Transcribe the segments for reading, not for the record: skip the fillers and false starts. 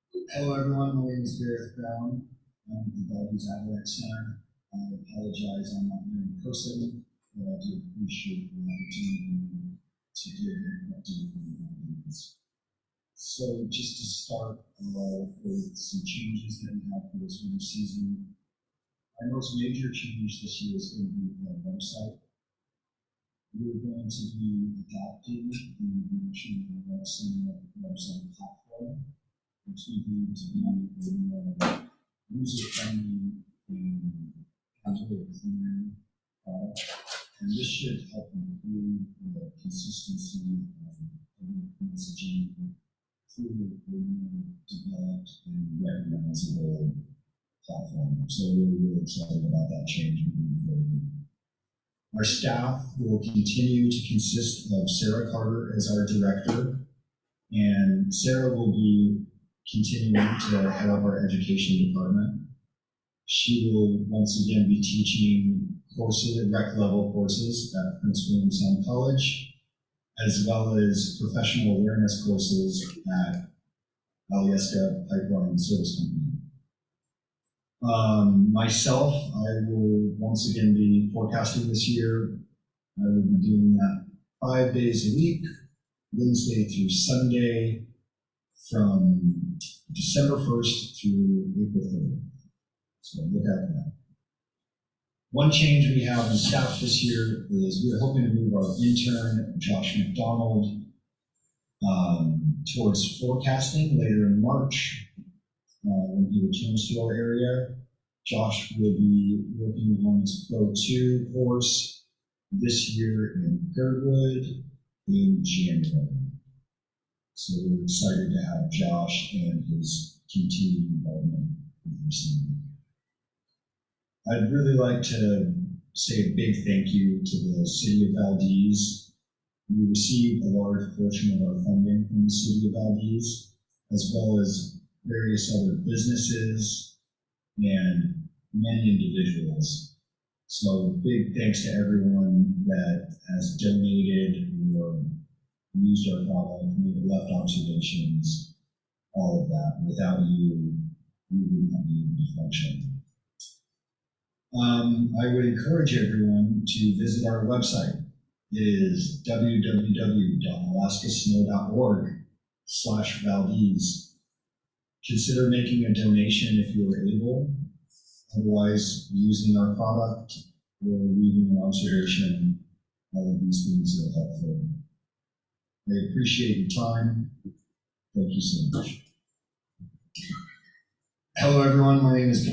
Hello everyone, my name is Gareth Brown. I'm with the Valdez Avalanche Center. I apologize I'm not here in person, but I do appreciate the opportunity to give an update on the Valdez. So just to start with some changes that we have for this winter season. Our most major change this year is going to be the website. We're going to be adopting the version of the website platform, which we believe to be a more user-friendly and really clear product. And this should help improve the consistency of the messaging through a more developed and recognizable platform. So we're really excited about that change moving forward. Our staff will continue to consist of Sarah Carter as our director, and Sarah will be continuing to head up our education department. She will once again be teaching courses, rec level courses at Prince William Sound College, as well as professional awareness courses at Alyeska Pipeline Service Company. Myself, I will once again be forecasting this year. I will be doing that 5 days a week, Wednesday through Sunday, from December 1st through April 3rd. So look out for that. One change we have in staff this year is we're hoping to move our intern, Josh McDonald, towards forecasting later in March when he returns to our area. Josh will be working on his Pro 2 course this year in Girdwood in January. So we're excited to have Josh and his continued involvement with our team. I'd really like to say a big thank you to the City of Valdez. We received a large portion of our funding from the City of Valdez, as well as various other businesses and many individuals. So big thanks to everyone that has donated or used our product, left observations, all of that. Without you, we would not be able to function. I would encourage everyone to visit our website. It is www.alaskasnow.org/Valdez. Consider making a donation if you are able. Otherwise, using our product or leaving an observation, all of these things are helpful. I appreciate your time. Thank you so much. Hello, everyone. My name is I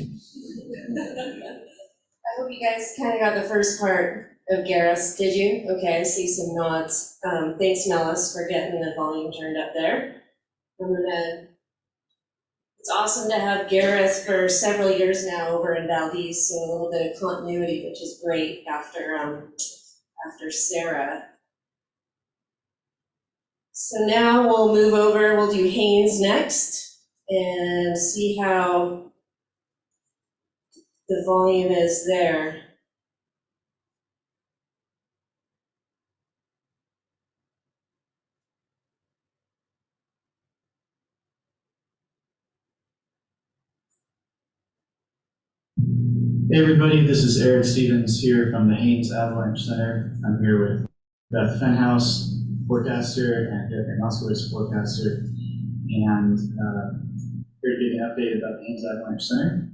hope you guys kind of got the first part of Gareth's. Did you? Okay, I see some nods. Thanks, Nellis, for getting the volume turned up there. It's awesome to have Gareth for several years now over in Valdez, so a little bit of continuity, which is great after Sarah. So now we'll move over, we'll do Haines next and see how the volume is there. Hey everybody, this is Eric Stevens here from the Haines Avalanche Center. I'm here with Beth Fenhouse, forecaster, and Derek Moskowitz, forecaster, and here to give you an update about the Haines Avalanche Center.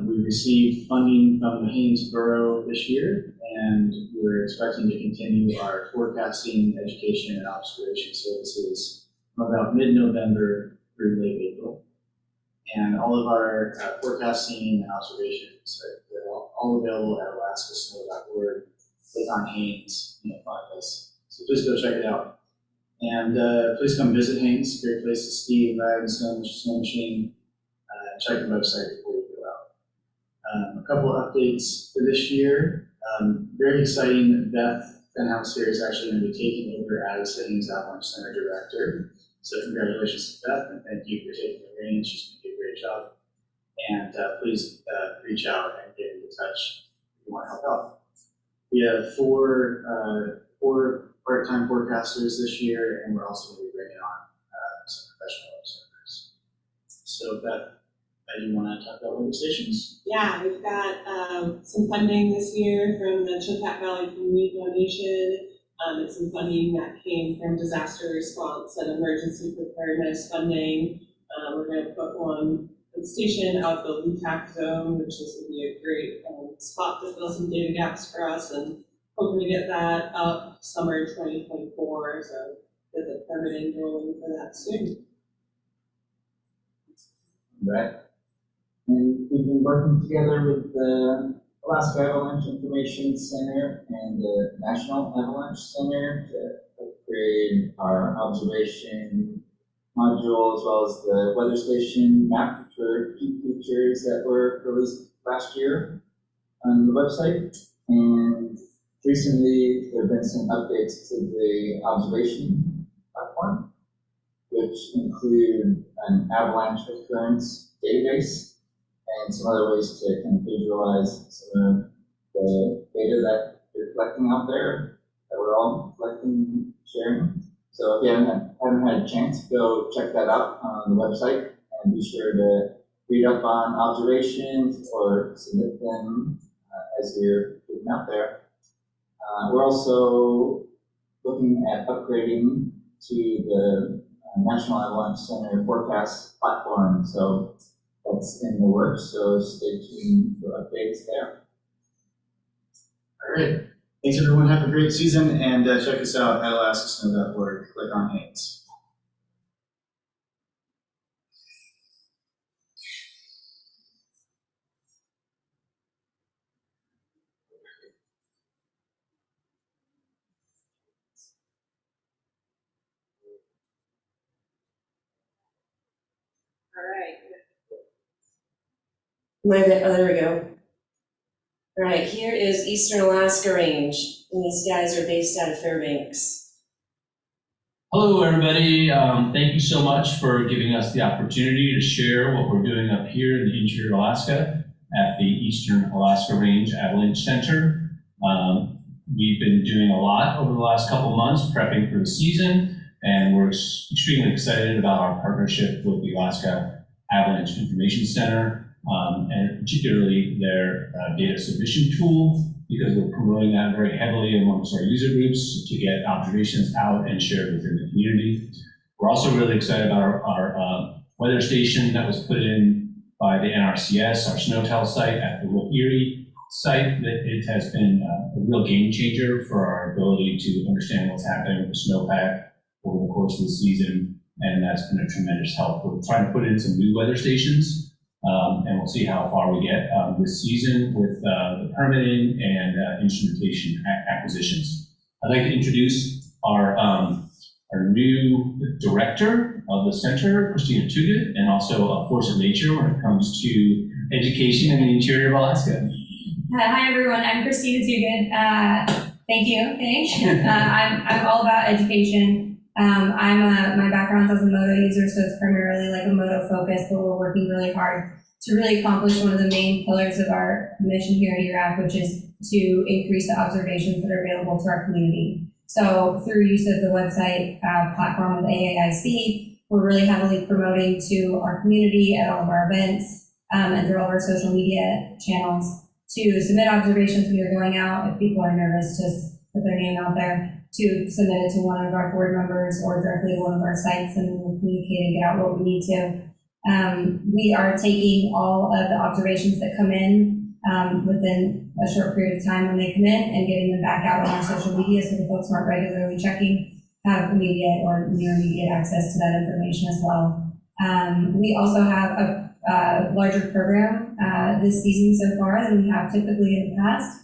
We received funding from the Haines Borough this year, and we're expecting to continue our forecasting, education, and observation services from about mid-November through late April. And all of our forecasting and observations are all available at alaskasnow.org. Click on Haines and you'll find us. So just go check it out. And please come visit Haines. Great place to ski and ride and snow machine. Check the website before you go out. A couple of updates for this year. Very exciting. Beth Fenhouse here is actually going to be taking over as the Haines Avalanche Center Director. So congratulations to Beth, and thank you for taking the reins. She's going to do a great job. And please reach out and get into touch if you want to help out. We have four part-time forecasters this year, and we're also going to be bringing on some professional observers. So Beth, do you want to talk about weather stations? Yeah, we've got some funding this year from the Chugach Valley Community Foundation. And some funding that came from disaster response and emergency preparedness funding. We're going to put one station out the LUTAC zone, which is going to be a great spot to fill some data gaps for us, and hoping to get that up summer 2024. So get the permitting rolling for that soon. Right. And we've been working together with the Alaska Avalanche Information Center and the National Avalanche Center to upgrade our observation module as well as the weather station map for key features that were released last year on the website. And recently there have been some updates to the observation platform, which include an avalanche occurrence database and some other ways to kind of visualize some of the data that you're collecting out there, that we're all collecting and sharing. So if you haven't had a chance, go check that out on the website and be sure to read up on observations or submit them as you're getting out there. We're also looking at upgrading to the National Avalanche Center forecast platform. So that's in the works, so stay tuned for updates there. All right. Thanks, everyone. Have a great season, and check us out at alaskasnow.org. Click on Haines. All right. There we go. All right, here is Eastern Alaska Range, and these guys are based out of Fairbanks. Hello, everybody. Thank you so much for giving us the opportunity to share what we're doing up here in the interior Alaska at the Eastern Alaska Range Avalanche Center. We've been doing a lot over the last couple months prepping for the season, and we're extremely excited about our partnership with the Alaska Avalanche Information Center, and particularly their data submission tool, because we're promoting that very heavily amongst our user groups to get observations out and shared within the community. We're also really excited about our weather station that was put in by the NRCS, our SNOTEL site at the Lake Erie site. That it has been a real game changer for our ability to understand what's happening with the snowpack over the course of the season, and that's been a tremendous help. We're trying to put in some new weather stations, and we'll see how far we get this season with the permitting and instrumentation acquisitions. I'd like to introduce our new director of the center, Christina Chugach, and also a force of nature when it comes to education in the interior of Alaska. Hi everyone, I'm Christina Chugach. Thank you, thanks. I'm all about education. My background's as a moto user, so it's primarily like a moto focus, but we're working really hard to really accomplish one of the main pillars of our mission here at ERAC, which is to increase the observations that are available to our community. So through use of the website platform with AAIC, we're really heavily promoting to our community at all of our events and through all of our social media channels to submit observations when you're going out. If people are nervous, just put their name out there, to submit it to one of our board members or directly to one of our sites, and we'll communicate and get out what we need to. We are taking all of the observations that come in within a short period of time when they come in and getting them back out on our social media, so the folks who aren't regularly checking have immediate or near immediate access to that information as well. We also have a larger program this season so far than we have typically in the past.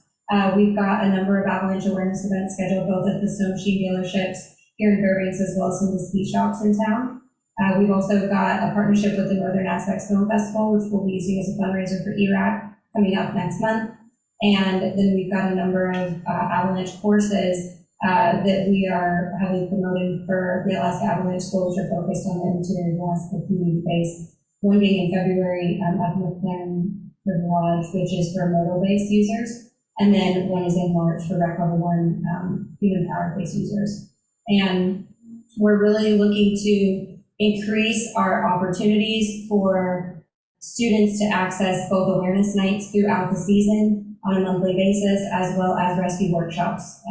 We've got a number of avalanche awareness events scheduled both at the snow machine dealerships here in Fairbanks as well as some of the ski shops in town. We've also got a partnership with the Northern Aspects Film Festival, which we'll be using as a fundraiser for ERAC coming up next month. And then we've got a number of avalanche courses that we are heavily promoting for the Alaska Avalanche School, which are focused on the interior of Alaska community base. One being in February at McLaren River Lodge, which is for moto-based users. And then one is in March for Rec Level 1 human-powered based users. And we're really looking to increase our opportunities for students to access both awareness nights throughout the season on a monthly basis, as well as rescue workshops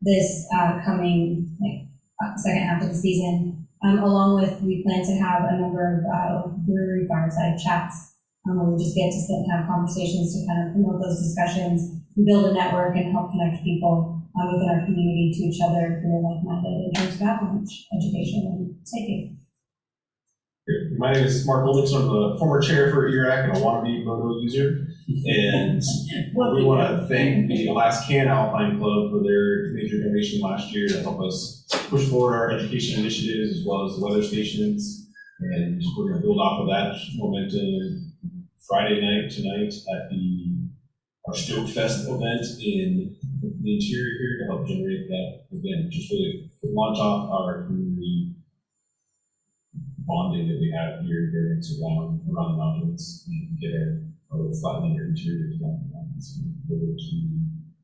this coming second half of the season. Along with, we plan to have a number of brewery fireside chats where we just get to sit and have conversations to kind of promote those discussions, build a network, and help connect people within our community to each other who are like-minded in terms of avalanche education and safety. My name is Mark Oldix. I'm the former chair for ERAC and a wannabe moto user. And we want to thank the Alaskan Alpine Club for their major donation last year to help us push forward our education initiatives as well as the weather stations. And we're going to build off of that momentum Friday night tonight at our Stoke Fest event in the interior here to help generate that, again, just really launch off our community bonding that we have here in areas around the mountains and get our little flatland interior to that. So we're able to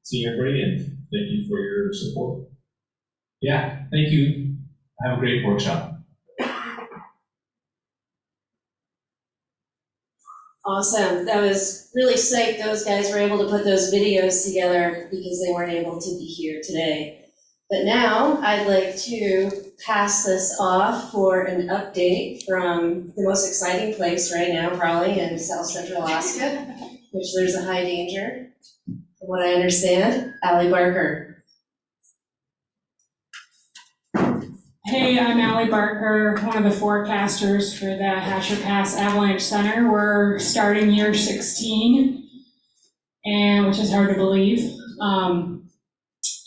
see everybody and thank you for your support. Yeah, thank you. Have a great workshop. Awesome. That was really sick. Those guys were able to put those videos together because they weren't able to be here today. But now I'd like to pass this off for an update from the most exciting place right now, probably in Southcentral Alaska, which there's a high danger, from what I understand. Allie Barker. Hey, I'm Allie Barker, one of the forecasters for the Hatcher Pass Avalanche Center. We're starting year 16, and which is hard to believe.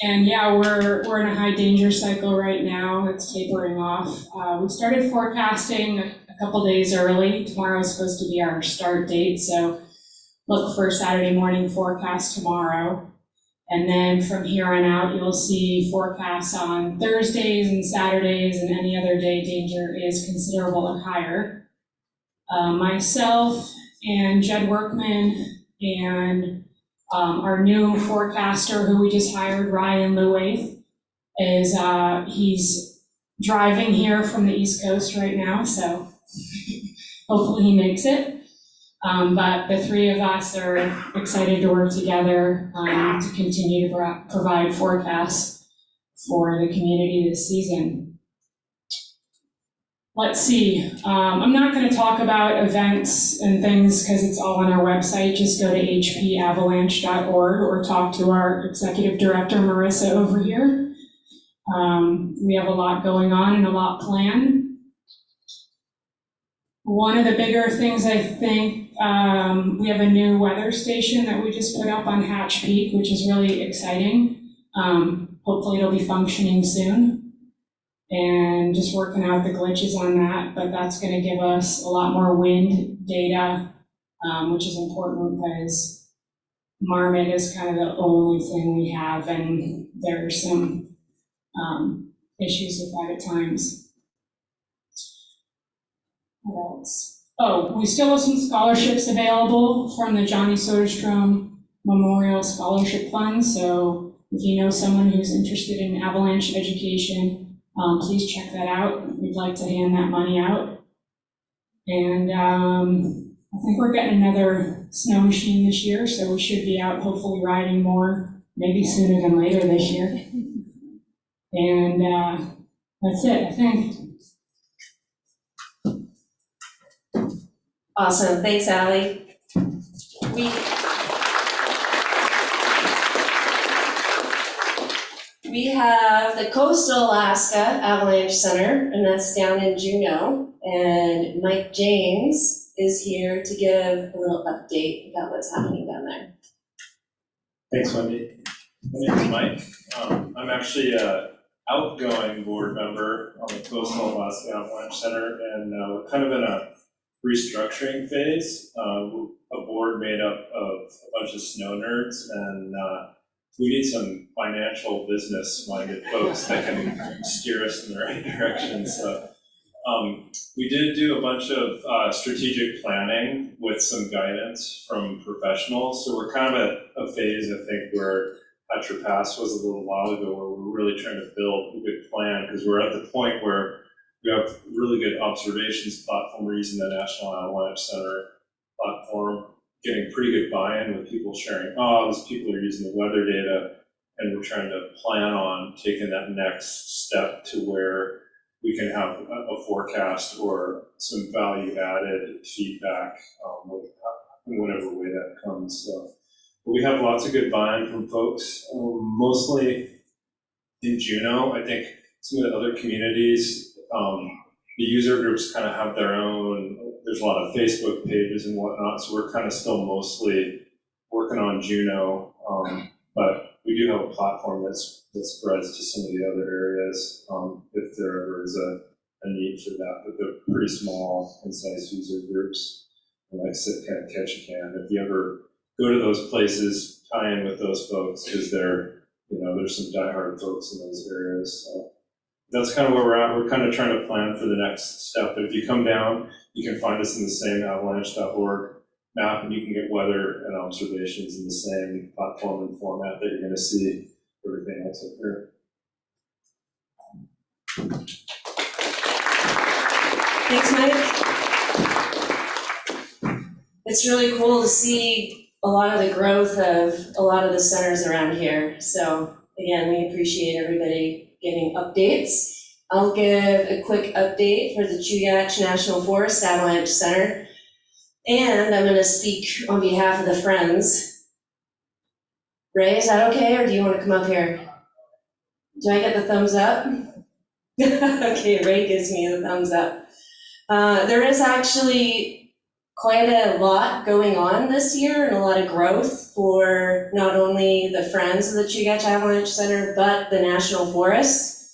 And yeah, we're in a high danger cycle right now. It's tapering off. We started forecasting a couple days early. Tomorrow is supposed to be our start date, so look for Saturday morning forecast tomorrow. And then from here on out, you'll see forecasts on Thursdays and Saturdays, and any other day danger is considerable or higher. Myself and Jed Workman and our new forecaster who we just hired, Ryan Lewaith, he's driving here from the East Coast right now, so hopefully he makes it. But the three of us are excited to work together to continue to provide forecasts for the community this season. Let's see, I'm not going to talk about events and things because it's all on our website. Just go to hpavalanche.org or talk to our executive director, Marissa, over here. We have a lot going on and a lot planned. One of the bigger things, I think, we have a new weather station that we just put up on Hatch Peak, which is really exciting. Hopefully it'll be functioning soon. And just working out the glitches on that, but that's going to give us a lot more wind data, which is important because Marmot is kind of the only thing we have, and there are some issues with that at times. What else? Oh, we still have some scholarships available from the Johnny Soderstrom Memorial Scholarship Fund, so if you know someone who's interested in avalanche education, please check that out. We'd like to hand that money out. And I think we're getting another snow machine this year, so we should be out hopefully riding more, maybe sooner than later this year. And that's it, I think. Awesome. Thanks, Allie. We have the Coastal Alaska Avalanche Center, and that's down in Juneau. And Mike James is here to give a little update about what's happening down there. Thanks, Wendy. My name is Mike. I'm actually an outgoing board member on the Coastal Alaska Avalanche Center, and we're kind of in a restructuring phase. A board made up of a bunch of snow nerds, and we need some financial business-minded folks that can steer us in the right direction. So we did do a bunch of strategic planning with some guidance from professionals. So we're kind of at a phase, I think, where Hatcher Pass was a little while ago, where we're really trying to build a good plan, because we're at the point where We have really good observations platform. We're using the National Avalanche Center platform, getting pretty good buy-in with people sharing, these people are using the weather data, and we're trying to plan on taking that next step to where we can have a forecast or some value-added feedback in whatever way that comes. So we have lots of good buy-in from folks, mostly in Juneau. I think some of the other communities, the user groups kind of have their own, there's a lot of Facebook pages and whatnot, so we're kind of still mostly working on Juneau, but we do have a platform that spreads to some of the other areas, if there ever is a need for that, but they're pretty small, concise user groups, and like sit, kind of catch a can. If you ever go to those places, tie in with those folks, because there's some diehard folks in those areas, so. That's kind of where we're at. We're kind of trying to plan for the next step. But if you come down, you can find us in the same avalanche.org map, and you can get weather and observations in the same platform and format that you're going to see everything else up here. Thanks, Mike. It's really cool to see a lot of the growth of a lot of the centers around here. So again, we appreciate everybody getting updates. I'll give a quick update for the Chugach National Forest Avalanche Center. And I'm gonna speak on behalf of the Friends. Ray, is that okay, or do you wanna come up here? Do I get the thumbs up? Okay, Ray gives me the thumbs up. There is actually quite a lot going on this year and a lot of growth for not only the Friends of the Chugach Avalanche Center, but the National Forest.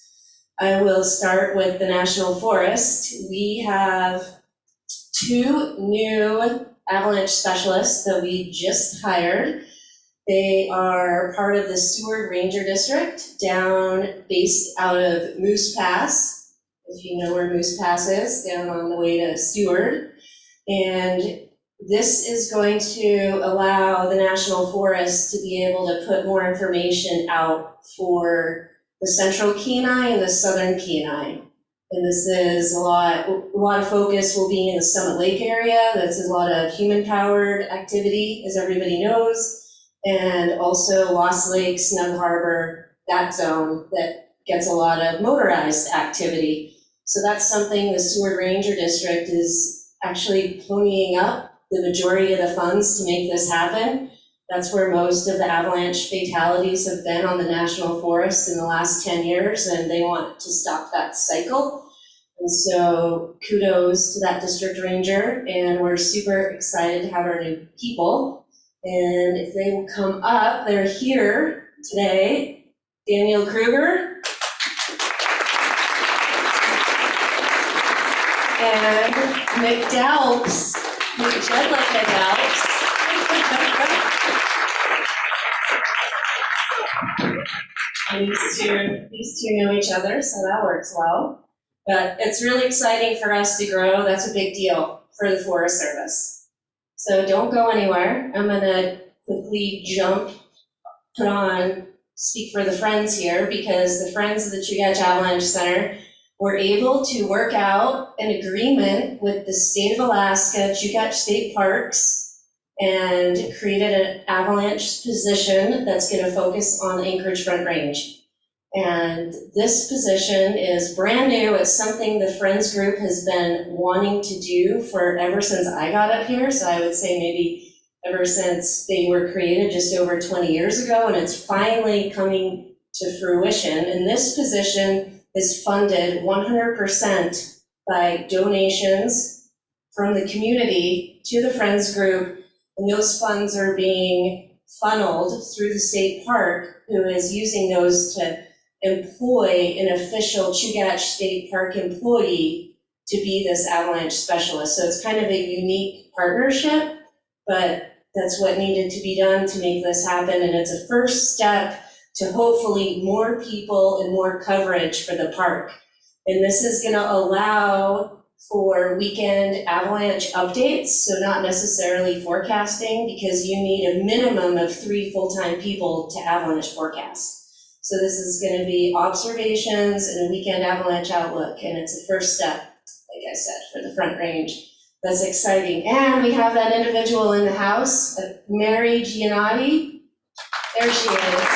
I will start with the National Forest. We have 2 new avalanche specialists that we just hired. They are part of the Seward Ranger District based out of Moose Pass. If you know where Moose Pass is, down on the way to Seward. And this is going to allow the National Forest to be able to put more information out for the Central Kenai and the Southern Kenai. And this is a lot of focus will be in the Summit Lake area. That's a lot of human-powered activity, as everybody knows. And also Lost Lake, Snug Harbor, that zone that gets a lot of motorized activity. So that's something the Seward Ranger District is actually ponying up the majority of the funds to make this happen. That's where most of the avalanche fatalities have been on the National Forest in the last 10 years, and they want to stop that cycle. And so kudos to that district ranger, and we're super excited to have our new people. And if they will come up, they're here today. Daniel Kruger. And McDowell's, McJedlick McDowell's. And these two know each other, so that works well. But it's really exciting for us to grow. That's a big deal for the Forest Service. So don't go anywhere. I'm gonna quickly speak for the Friends here, because the Friends of the Chugach Avalanche Center were able to work out an agreement with the state of Alaska, Chugach State Parks, and created an avalanche position that's going to focus on the Anchorage Front Range. And this position is brand new. It's something the Friends group has been wanting to do ever since I got up here. So I would say maybe ever since they were created just over 20 years ago, and it's finally coming to fruition. And this position is funded 100% by donations from the community to the Friends group. And those funds are being funneled through the state park, who is using those to employ an official Chugach State Park employee to be this avalanche specialist. So it's kind of a unique partnership, but that's what needed to be done to make this happen. And it's a first step to hopefully more people and more coverage for the park. And this is gonna allow for weekend avalanche updates, so not necessarily forecasting, because you need a minimum of 3 full-time people to avalanche forecast. So this is gonna be observations and a weekend avalanche outlook, and it's a first step, like I said, for the Front Range. That's exciting. And we have that individual in the house, Mary Giannotti. There she is.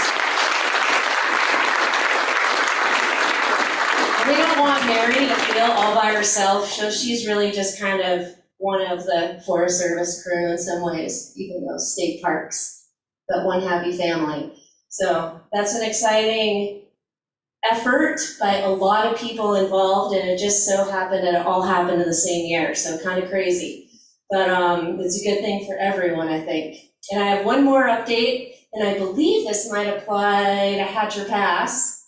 We don't want Mary to feel all by herself, so she's really just kind of one of the Forest Service crew in some ways, even though state parks, but one happy family. So that's an exciting effort by a lot of people involved, and it just so happened that it all happened in the same year, so kind of crazy. But it's a good thing for everyone, I think. And I have one more update, and I believe this might apply to Hatcher Pass.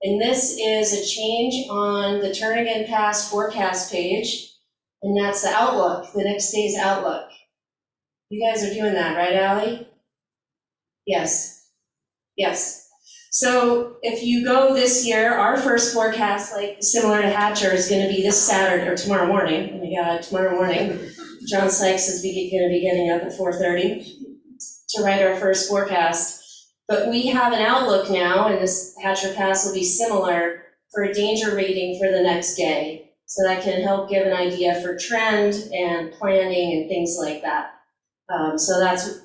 And this is a change on the Turnigan Pass forecast page, and that's the outlook, the next day's outlook. You guys are doing that, right, Allie? Yes. Yes. So if you go this year, our first forecast, like similar to Hatcher, is going to be this Saturday or tomorrow morning. Oh my God, tomorrow morning. John Sykes is going to be getting up at 4:30 to write our first forecast. But we have an outlook now, and this Hatcher Pass will be similar for a danger rating for the next day. So that can help give an idea for trend and planning and things like that. So that's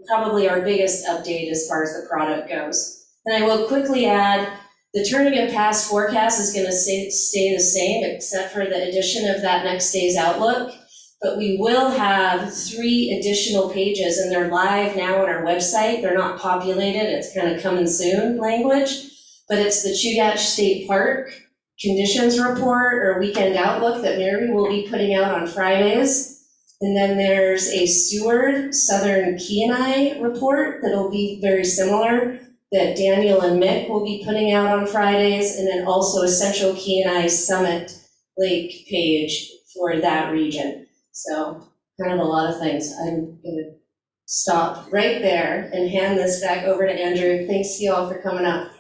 probably our biggest update as far as the product goes. And I will quickly add, the Turnigan Pass forecast is going to stay the same, except for the addition of that next day's outlook. But we will have 3 additional pages, and they're live now on our website. They're not populated, it's kind of coming soon language. But it's the Chugach State Park conditions report or weekend outlook that Mary will be putting out on Fridays. And then there's a Seward Southern Kenai report that'll be very similar, that Daniel and Mick will be putting out on Fridays, and then also a Central Kenai Summit Lake page for that region. So kind of a lot of things. I'm gonna stop right there and hand this back over to Andrew. Thanks to you all for coming up.